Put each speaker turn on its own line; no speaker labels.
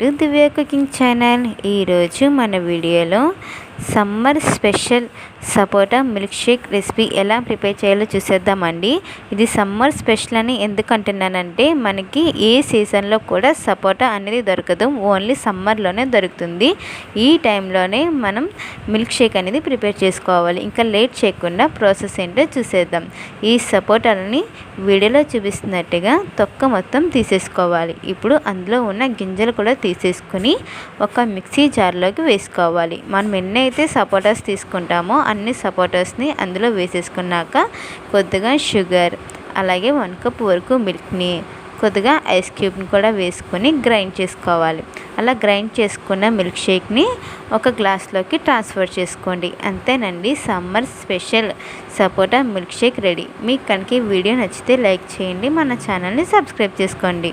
To Divya cooking channel. ఈరోజు మన వీడియోలో సమ్మర్ స్పెషల్ సపోటా మిల్క్ షేక్ రెసిపీ ఎలా ప్రిపేర్ చేయాలో చూసేద్దామండి. ఇది సమ్మర్ స్పెషల్ అని ఎందుకు అంటున్నానంటే మనకి ఏ సీజన్లో కూడా సపోటా అనేది దొరకదు, ఓన్లీ సమ్మర్లోనే దొరుకుతుంది. ఈ టైంలోనే మనం మిల్క్ షేక్ అనేది ప్రిపేర్ చేసుకోవాలి. ఇంకా లేట్ చేయకుండా ప్రాసెస్ ఏంటో చూసేద్దాం. ఈ సపోటాలని వీడియోలో చూపిస్తున్నట్టుగా తొక్క మొత్తం తీసేసుకోవాలి. ఇప్పుడు అందులో ఉన్న గింజలు కూడా తీసేసుకుని ఒక మిక్సీ జార్లోకి వేసుకోవాలి. మనం ఎన్నైతే సపోటాస్ తీసుకుంటామో అన్ని సపోటాస్ని అందులో వేసేసుకున్నాక కొద్దిగా షుగర్, అలాగే 1 కప్ వరకు మిల్క్ని, కొద్దిగా ఐస్ క్యూబ్ని కూడా వేసుకొని గ్రైండ్ చేసుకోవాలి. అలా గ్రైండ్ చేసుకున్న మిల్క్ షేక్ని ఒక గ్లాస్లోకి ట్రాన్స్ఫర్ చేసుకోండి. అంతేనండి, సమ్మర్ స్పెషల్ సపోటా మిల్క్ షేక్ రెడీ. మీకు కనుక ఈ వీడియో నచ్చితే లైక్ చేయండి, మన ఛానల్ని సబ్స్క్రైబ్ చేసుకోండి.